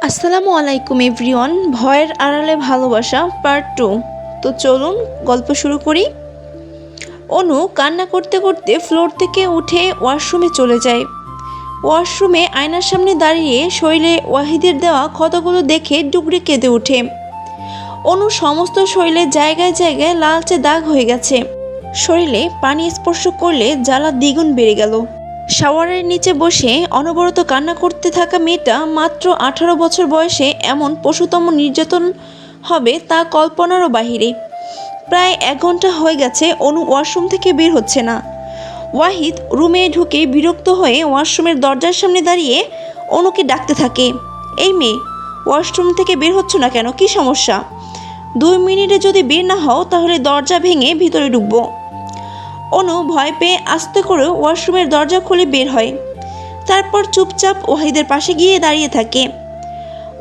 আসসালামু আলাইকুম এভরিওয়ান। ভয়ের আড়ালে ভালোবাসা পার্ট 2। তো চলুন গল্প শুরু করি। অনু কান্না করতে করতে ফ্লোর থেকে উঠে ওয়াশরুমে চলে যায়। ওয়াশরুমে আয়নার সামনে দাঁড়িয়ে শরীরে ওয়াহিদের দেওয়া ক্ষতগুলো দেখে ডুকরে কেঁদে ওঠে। অনু সমস্ত শরীরে জায়গায় জায়গায় লালচে দাগ হয়ে গেছে। শরীরে পানি স্পর্শ করলে জ্বালা দ্বিগুণ বেড়ে গেল। শাওয়ারের নিচে বসে অনবরত কান্না করতে থাকা মেয়েটা মাত্র 18 বছর বয়সে এমন পশুতম নির্যাতন হবে তা কল্পনারও বাহিরে। প্রায় 1 ঘন্টা হয়ে গেছে অনু ওয়াশরুম থেকে বের হচ্ছে না। ওয়াহিদ রুমে ঢুকে বিরক্ত হয়ে ওয়াশরুমের দরজার সামনে দাঁড়িয়ে অনুকে ডাকতে থাকে, এই মেয়ে, ওয়াশরুম থেকে বের হচ্ছ না কেন? কি সমস্যা? 2 মিনিটে যদি বের না হও তাহলে দরজা ভেঙে ভিতরে ঢুকবো। অনু ভয় পেয়ে আস্তে করে ওয়াশরুমের দরজা খুলে বের হয়। তারপর চুপচাপ ওয়াহিদের পাশে গিয়ে দাঁড়িয়ে থাকে।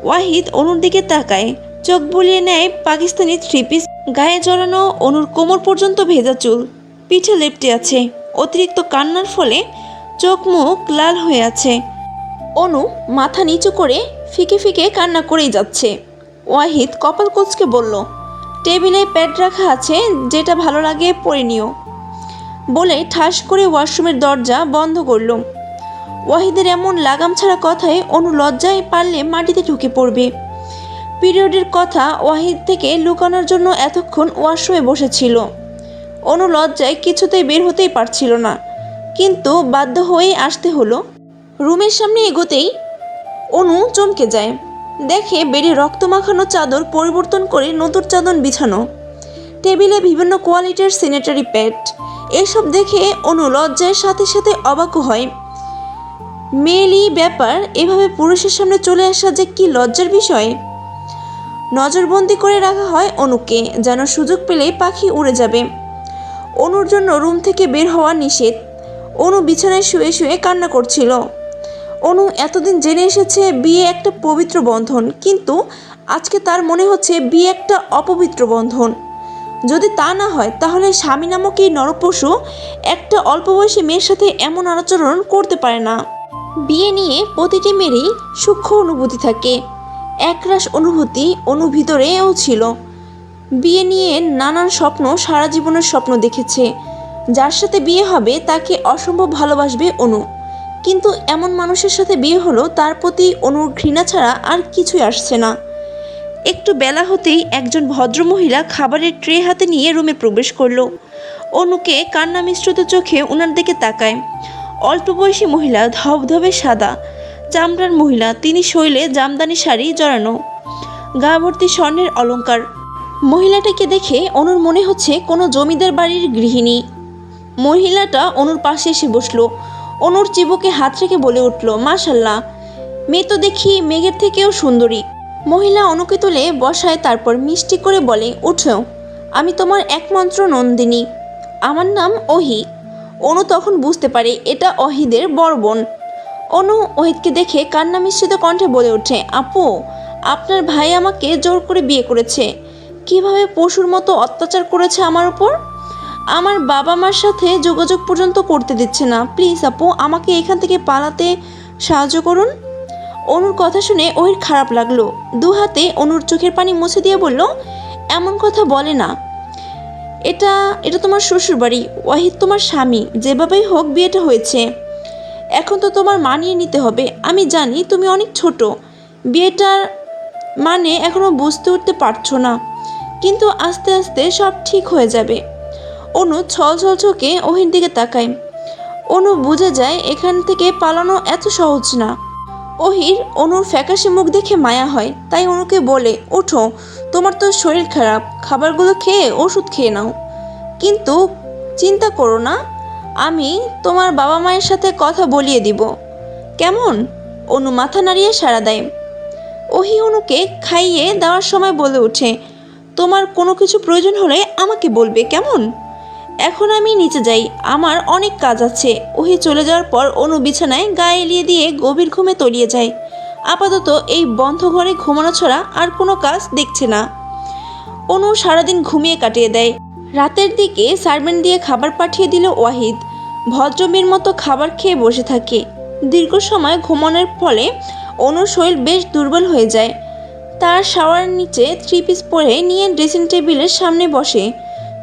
ওয়াহিদ অনুর দিকে তাকায়, চোখ বুলিয়ে নেয় পাকিস্তানি 3 পিস, গায়ে জড়ানো অনুর কোমর পর্যন্ত ভেজা চুল, পিঠে লেপ্টে আছে। অতিরিক্ত কান্নার ফলে চোখ মুখ লাল হয়ে আছে। অনু মাথা নিচু করে ফিকে ফিকে কান্না করেই যাচ্ছে। ওয়াহিদ কপাল কুঁচকে বলল, টেবিলে প্যাড রাখা আছে, যেটা ভালো লাগে পরে নিও বলে ঠাস করে ওয়াশরুমের দরজা বন্ধ করল। ওয়াহিদের এমন লাগাম ছাড়া কথায় অনু লজ্জায় পারলে মাটিতে ঢুকে পড়বে। পিরিয়ডের কথা ওয়াহিদ থেকে লুকানোর জন্য এতক্ষণ ওয়াশরুমে বসেছিল। অনু লজ্জায় কিছুতেই বের হতেই পারছিল না, কিন্তু বাধ্য হয়েই আসতে হলো। রুমের সামনে এগোতেই অনু চমকে যায়, দেখে বেডে রক্ত মাখানো চাদর পরিবর্তন করে নতুন চাদর বিছানো, টেবিলে বিভিন্ন কোয়ালিটির স্যানিটারি প্যাড। এসব দেখে অনু লজ্জার সাথে সাথে অবাকও হয়। মেয়েলি ব্যাপার, এভাবে পুরুষের সামনে চলে আসা যে কি লজ্জার বিষয়। নজরবন্দি করে রাখা হয় অনুকে, যেন সুযোগ পেলেই পাখি উড়ে যাবে। অনুর জন্য রুম থেকে বের হওয়া নিষেধ। অনু বিছানায় শুয়ে শুয়ে কান্না করছিল। অনু এতদিন জেনে এসেছে বিয়ে একটা পবিত্র বন্ধন, কিন্তু আজকে তার মনে হচ্ছে বিয়ে একটা অপবিত্র বন্ধন। যদি তা না হয় তাহলে স্বামী নামক এই নরপশু একটা অল্প বয়সী মেয়ের সাথে এমন আচরণ করতে পারে না। বিয়ে নিয়ে প্রতিটি মেয়েরই সূক্ষ্ম অনুভূতি থাকে, একরাশ অনুভূতি অনু ভিতরেও ছিল। বিয়ে নিয়ে নানান স্বপ্ন, সারা জীবনের স্বপ্ন দেখেছে। যার সাথে বিয়ে হবে তাকে অসম্ভব ভালোবাসবে অনু, কিন্তু এমন মানুষের সাথে বিয়ে হলো তার প্রতি অনুর ঘৃণা ছাড়া আর কিছুই আসছে না। একটু বেলা হতেই একজন ভদ্রমহিলা খাবারের ট্রে হাতে নিয়ে রুমে প্রবেশ করলো। অনুকে কান্না মিশ্রিত চোখে ওনার দিকে তাকায়। অল্প বয়সী মহিলা, ধবধবে সাদা চামড়ার মহিলা, তিনি শৈলে জামদানি শাড়ি জড়ানো, গা ভর্তি স্বর্ণের অলংকার। মহিলাটাকে দেখে অনুর মনে হচ্ছে কোনো জমিদার বাড়ির গৃহিণী। মহিলাটা অনুর পাশে এসে বসলো। অনুর চিবুকে হাত রেখে বলে উঠল, মাশাল্লাহ, মেয়ে তো দেখি মেঘের থেকেও সুন্দরী। মহিলা অনুকে তুলে বসায়, তারপর মিষ্টি করে বলে, উঠো, আমি তোমার একমাত্র নন্দিনী, আমার নাম অহি। অনু তখন বুঝতে পারে এটা অহিদের বড় বোন। অনু অহিদকে দেখে কান্না মিশ্রিত কণ্ঠে বলে ওঠে, আপু, আপনার ভাই আমাকে জোর করে বিয়ে করেছে। কিভাবে পশুর মতো অত্যাচার করেছে আমার উপর। আমার বাবা মার সাথে যোগাযোগ পর্যন্ত করতে দিচ্ছে না। প্লিজ আপু, আমাকে এখান থেকে পালাতে সাহায্য করুন। অনুর কথা শুনে ওহির খারাপ লাগলো। 2 হাতে অনুর চোখের পানি মুছে দিয়ে বলল, এমন কথা বলে না, এটা তোমার শ্বশুর বাড়ি। ওয়াহিদ তোমার স্বামী, যেভাবেই হোক বিয়েটা হয়েছে, এখন তো তোমার মানিয়ে নিতে হবে। আমি জানি তুমি অনেক ছোট, বিয়েটার মানে এখনো বুঝতে উঠতে পারছো না, কিন্তু আস্তে আস্তে সব ঠিক হয়ে যাবে। অনু ছল ছল চোখে ওহির দিকে তাকায়। অনু বুঝে যায় এখান থেকে পালানো এত সহজ না। ওহির অনুর ফ্যাকাশে মুখ দেখে মায়া হয়, তাই অনুকে বলে, ওঠো, তোমার তো শরীর খারাপ, খাবারগুলো খেয়ে ওষুধ খেয়ে নাও। কিন্তু চিন্তা করো না, আমি তোমার বাবা মায়ের সাথে কথা বলিয়ে দিব, কেমন? অনু মাথা নাড়িয়ে সাড়া দেয়। ওহি অনুকে খাইয়ে দেওয়ার সময় বলে ওঠে, তোমার কোনো কিছু প্রয়োজন হলে আমাকে বলবে, কেমন? এখন আমি নিচে যাই, আমার অনেক কাজ আছে। ওহি চলে যাওয়ার পর অনু বিছানায় গায়ে এলিয়ে দিয়ে গভীর ঘুমে তলিয়ে যায়। আপাতত এই বন্ধ ঘরে ঘুমানো ছাড়া আর কোনো কাজ দেখছে না। অনু সারাদিন ঘুমিয়ে কাটিয়ে দেয়। রাতের দিকে সার্ভেন্ট দিয়ে খাবার পাঠিয়ে দিল ওয়াহিদ। ভদ্রমের মতো খাবার খেয়ে বসে থাকে। দীর্ঘ সময় ঘুমানোর ফলে অনুর শরীর বেশ দুর্বল হয়ে যায়। তার শাওয়ার নিচে 3 পিস পরে নিয়ে ড্রেসিং টেবিলের সামনে বসে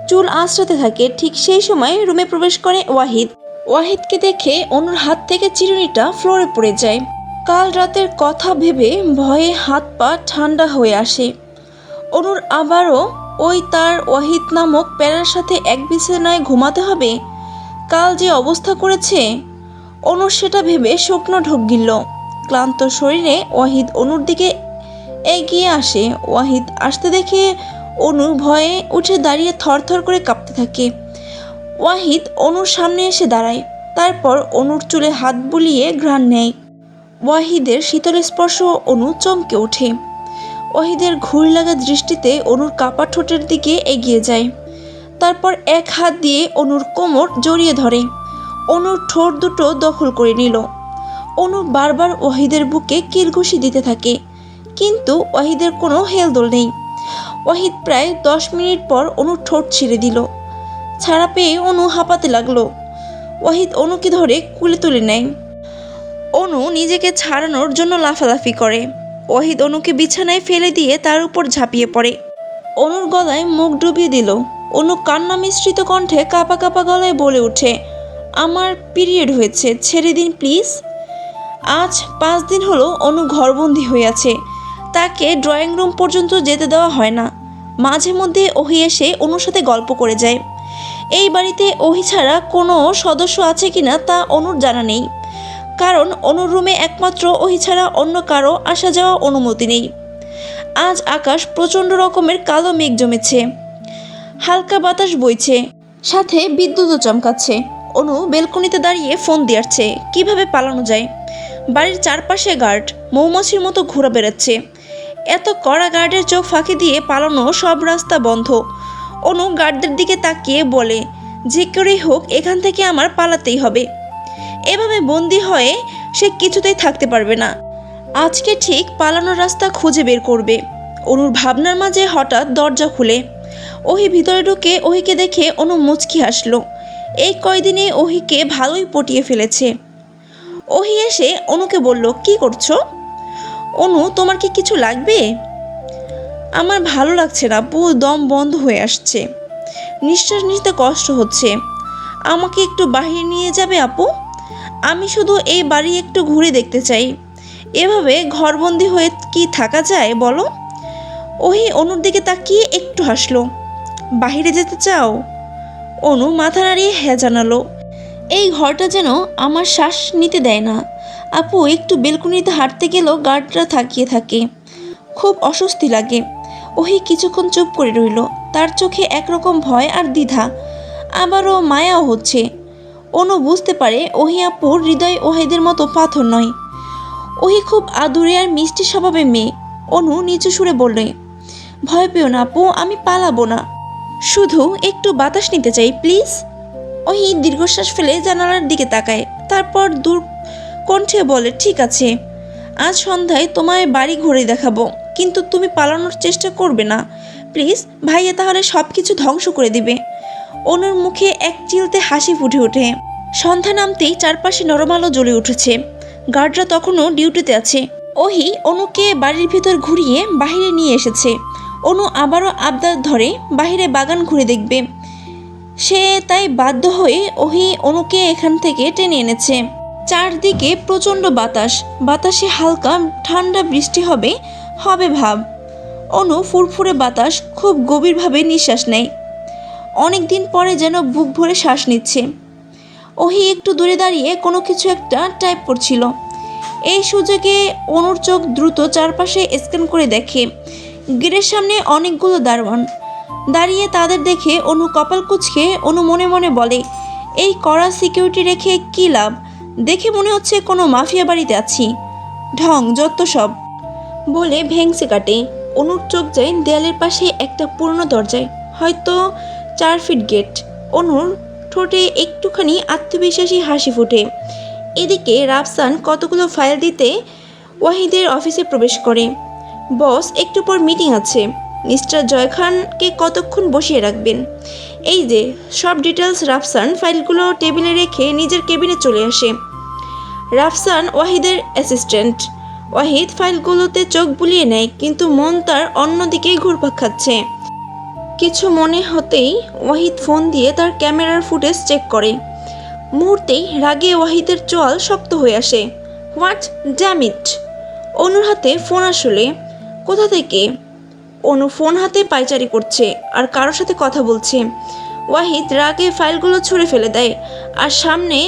চুল আঁচড়াতে থাকে। ঠিক সেই সময় রুমে প্রবেশ করে ওয়াহিদ। ওয়াহিদকে দেখে অনুর হাত থেকে চিরুনিটা ফ্লোরে পড়ে যায়। কাল রাতের কথা ভেবে ভয়ে হাত পা ঠান্ডা হয়ে আসে। অনুর আবারও ওই তার ওয়াহিদ নামক প্যারার সাথে এক বিছানায় ঘুমাতে হবে। কাল যে অবস্থা করেছে অনুর, সেটা ভেবে শুকনো ঢোক গিলল। ক্লান্ত শরীরে ওয়াহিদ অনুর দিকে এগিয়ে আসে। ওয়াহিদ আসতে দেখে অনু ভয়ে উঠে দাঁড়িয়ে থরথর করে কাঁপতে থাকে। ওয়াহিদ অনুর সামনে এসে দাঁড়ায়, তারপর অনুর চুলে হাত বুলিয়ে ঘ্রাণ নেয়। ওয়াহিদের শীতল স্পর্শ অনু চমকে ওঠে। ওয়াহিদের ঘুরে লাগা দৃষ্টিতে অনুর কাপা ঠোঁটের দিকে এগিয়ে যায়। তারপর এক হাত দিয়ে অনুর কোমর জড়িয়ে ধরে অনুর ঠোঁট দুটো দখল করে নিল। অনু বারবার ওয়াহিদের বুকে কিলঘুষি দিতে থাকে, কিন্তু ওয়াহিদের কোনো হেলদোল নেই। ওয়াহিদ প্রায় 10 মিনিট পর অনুর ঠোঁট ছিঁড়ে দিল। ছাড়া পেয়ে অনু হাঁপাতে লাগলো। ওয়াহিদ অনুকে ধরে কুলে তুলে নেয়। অনু নিজেকে ছাড়ানোর জন্য লাফালাফি করে। ওয়াহিদ অনুকে বিছানায় ফেলে দিয়ে তার উপর ঝাঁপিয়ে পড়ে। অনুর গলায় মুখ ডুবিয়ে দিল। অনু কান্না মিশ্রিত কণ্ঠে কাঁপা কাঁপা গলায় বলে ওঠে, আমার পিরিয়ড হয়েছে, ছেড়ে দিন প্লিজ। আজ 5 দিন হলো অনু ঘরবন্দি হয়ে আছে। তাকে ড্রয়িং রুম পর্যন্ত যেতে দেওয়া হয় না। মাঝে মধ্যে ওহি এসে অনুর সাথে গল্প করে যায়। এই বাড়িতে ওহি ছাড়া কোনো সদস্য আছে কিনা তা অনুর জানা নেই, কারণ অনুর রুমে একমাত্র ওহি ছাড়া অন্য কারো আসা যাওয়া অনুমতি নেই। আজ আকাশ প্রচণ্ড রকমের কালো মেঘ জমেছে। হালকা বাতাস বইছে, সাথে বিদ্যুৎও চমকাচ্ছে। অনু বেলকনিতে দাঁড়িয়ে ফোন দিয়াছে কিভাবে পালানো যায়। বাড়ির চারপাশে গার্ড মৌমাছির মতো ঘোরা বেড়াচ্ছে। এত কড়া গার্ডের চোখ ফাঁকি দিয়ে পালানো সব রাস্তা বন্ধ। অনু গার্ডদের দিকে তাকিয়ে বলে, যে করেই হোক এখান থেকে আমার পালাতেই হবে। এভাবে বন্দি হয়ে সে কিছুতেই থাকতে পারবে না। আজকে ঠিক পালানোর রাস্তা খুঁজে বের করবে। অনুর ভাবনার মাঝে হঠাৎ দরজা খুলে ওহি ভিতরে ঢুকে ওহিকে দেখে অনু মুচকি হাসলো। এই কয়দিনে ওহিকে ভালোই পটিয়ে ফেলেছে। ওহি এসে অনুকে বলল, কি করছো? অনু, তোমার কি কিছু লাগবে? আমার ভালো লাগছে না, পুরো দম বন্ধ হয়ে আসছে, নিঃশ্বাস নিতে কষ্ট হচ্ছে। আমাকে একটু বাহিরে নিয়ে যাবে আপু? আমি শুধু এই বাড়ি একটু ঘুরে দেখতে চাই। এভাবে ঘরবন্দি হয়ে কি থাকা যায় বলো? ওহি অনুর দিকে তাকিয়ে একটু হাসলো। বাহিরে যেতে চাও? অনু মাথা নাড়িয়ে হ্যাঁ জানালো। এই ঘরটা যেন আমার শ্বাস নিতে দেয় না। আপু একটু বেলকনিতে হাঁটতে গেলেও গার্ডরা তাকিয়ে থাকে, খুব অস্বস্তি লাগে। ওহি কিছুক্ষণ চুপ করে রইল। তার চোখে একরকম ভয় আর দ্বিধা, আবারও মায়াও হচ্ছে। অনু বুঝতে পারে ওহি আপুর হৃদয় ওয়াহিদের মতো পাথর নয়। ওহি খুব আদুরে আর মিষ্টি স্বভাবের মেয়ে। অনু নিচু সুরে বললে, ভয় পেও না আপু, আমি পালাবো না, শুধু একটু বাতাস নিতে চাই প্লিজ। ওহি দীর্ঘশ্বাস ফেলে জানালার দিকে তাকায়, তারপর দূর কণ্ঠে বলে, ঠিক আছে, আজ সন্ধ্যায় তোমায় বাড়ি ঘুরে দেখাবো, কিন্তু তুমি পালানোর চেষ্টা করবে না প্লিজ। ভাইয়া তাহলে সব কিছু ধ্বংস করে দিবে। অনুর মুখে এক চিলতে হাসি ফুটে ওঠে। সন্ধ্যা নামতেই চারপাশে নরম আলো জ্বলে উঠেছে। গার্ডরা তখনও ডিউটিতে আছে। ওহি অনুকে বাড়ির ভিতর ঘুরিয়ে বাহিরে নিয়ে এসেছে। অনু আবারও আবদার ধরে বাহিরে বাগান ঘুরে দেখবে। সে তাই বাধ্য হয়ে ওহি অনুকে এখান থেকে টেনে এনেছে। চারদিকে প্রচণ্ড বাতাস, বাতাসে হালকা ঠান্ডা বৃষ্টি হবে হবে ভাব। অনু ফুরফুরে বাতাস খুব গভীরভাবে নিঃশ্বাস নেয়। অনেক দিন পরে যেন বুক ভরে শ্বাস নিচ্ছে। ওহি একটু দূরে দাঁড়িয়ে কোনো কিছু একটা টাইপ করছিল। এই সুযোগে অনুর চোখ দ্রুত চারপাশে স্ক্যান করে দেখে গেটের সামনে অনেকগুলো দারোয়ান দাঁড়িয়ে। তাদের দেখে অনু কপাল কুঁচকে অনু মনে মনে বলে, এই কড়া সিকিউরিটি রেখে কী লাভ? দেখে মনে হচ্ছে কোনো মাফিয়া বাড়িতে আছি। ঢং যত সব বলে ভেংসে কাটে। অনুর চোখ যায় দেয়ালের পাশে একটা পুরনো দরজায়, হয়তো 4 ফিট গেট। অনুর ঠোঁটে একটুখানি আত্মবিশ্বাসী হাসি ফুটে। এদিকে রাফসান কতগুলো ফাইল দিতে ওয়াহিদের অফিসে প্রবেশ করে। বস, একটু পর মিটিং আছে, মিস্টার জয় খানকে কতক্ষণ বসিয়ে রাখবেন? এই যে সব ডিটেলস। রাফসান ফাইলগুলো টেবিলে রেখে নিজের কেবিনে চলে আসে। রাফসান ওয়াহিদের অ্যাসিস্ট্যান্ট। ওয়াহিদ ফাইলগুলোতে চোখ বুলিয়ে নেয়, কিন্তু মন তার অন্যদিকেই ঘুরপাক খাচ্ছে। কিছু মনে হতেই ওয়াহিদ ফোন দিয়ে তার ক্যামেরার ফুটেজ চেক করে। মুহূর্তেই রাগে ওয়াহিদের চোয়াল শক্ত হয়ে আসে। What damn it! অনুর হাতে ফোন আসলে কোথা থেকে? অনু ফোন হাতে পায়চারি করছে আর কারোর সাথে কথা বলছে। ওয়াহিদ রাগে ফাইলগুলো ছুঁড়ে ফেলে দেয় আর সামনে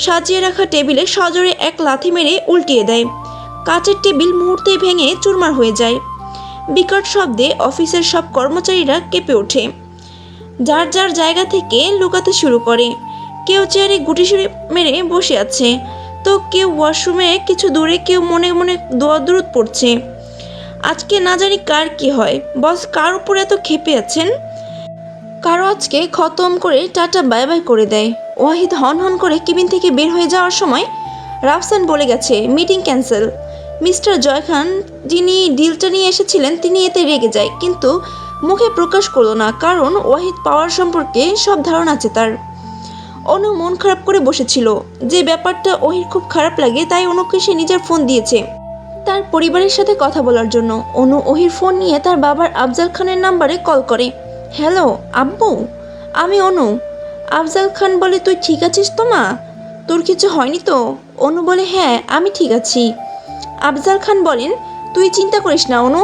সাজিয়ে রাখা টেবিলে সজোরে এক লাথি মেরে উল্টিয়ে দেয়। কাচের টেবিল মুহূর্তেই ভেঙে চুরমার হয়ে যায়। বিকট শব্দে অফিসের সব কর্মচারীরা কেঁপে ওঠে। যার যার জায়গা থেকে লুকাতে শুরু করে। কেউ চেয়ারে গুটি সুরে মেরে বসে আছে, তো কেউ ওয়াশরুমে কিছু দূরে, কেউ মনে মনে দোয়া দুরুদ পড়ছে। আজকে না জানি কার কি হয়। বস কার উপর এত ক্ষেপে আছেন? কারো আজকে খতম করে টাটা বাই বাই করে দেয়। ওয়াহিদ হন হন করে কেবিন থেকে বের হয়ে যাওয়ার সময় রাফসান বলে গেছে মিটিং ক্যান্সেল। মিস্টার জয় খান, যিনি ডিলটা নিয়ে এসেছিলেন, তিনি এতে রেগে যায়, কিন্তু মুখে প্রকাশ করলো না, কারণ ওয়াহিদ পাওয়ার সম্পর্কে সব ধারণা আছে তার। অনু মন খারাপ করে বসেছিল। যে ব্যাপারটা ওহির খুব খারাপ লাগে, তাই অনুকে সে নিজের ফোন দিয়েছে তার পরিবারের সাথে কথা বলার জন্য। অনু ওহির ফোন নিয়ে তার বাবার আফজাল খানের নাম্বারে কল করে। হ্যালো আব্বু, আমি অনু। আফজাল খান বলে, তুই ঠিক আছিস তো মা? তোর কিছু হয়নি তো? অনু বলে, হ্যাঁ আমি ঠিক আছি। আফজাল খান বলেন, তুই চিন্তা করিস না অনু,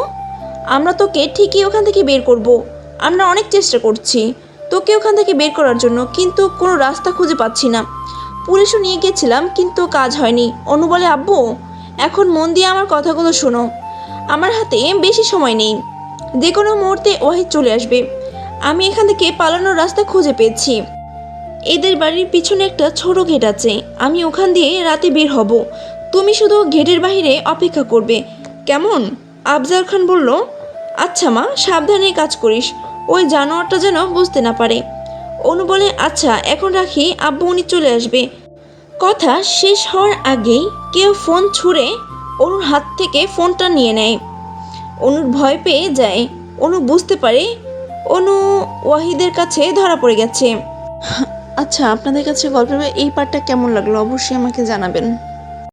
আমরা তোকে ঠিকই ওখান থেকে বের করব। আমরা অনেক চেষ্টা করছি তোকে ওখান থেকে বের করার জন্য, কিন্তু কোনো রাস্তা খুঁজে পাচ্ছি না। পুলিশও নিয়ে গিয়েছিলাম, কিন্তু কাজ হয়নি। অনু বলে, আব্বু এখন মন দিয়ে আমার কথাগুলো শোনো, আমার হাতে বেশি সময় নেই, যে কোনো মুহূর্তে ওয়াহিদ চলে আসবে। আমি এখান থেকে পালানোর রাস্তা খুঁজে পেয়েছি। এদের বাড়ির পিছনে একটা ছোট গেট আছে, আমি ওখান দিয়ে রাতে বের হব। তুমি শুধু গেটের বাইরে অপেক্ষা করবে, কেমন? আফজাল খান বলল, আচ্ছা মা, সাবধানে কাজ করিস, ওই জানোয়ারটা যেন বুঝতে না পারে। অনু বলে, আচ্ছা এখন রাখি, আব্বু উনি চলে আসবে। কথা শেষ হওয়ার আগেই কেউ ফোন ছুঁড়ে অনুর হাত থেকে ফোনটা নিয়ে নেয়। অনুর ভয় পেয়ে যায়। অনু বুঝতে পারে অনু ওয়াহিদের কাছে ধরা পড়ে গেছে। আচ্ছা, আপনাদের কাছে গল্পের এই পার্টটা কেমন লাগলো অবশ্যই আমাকে জানাবেন।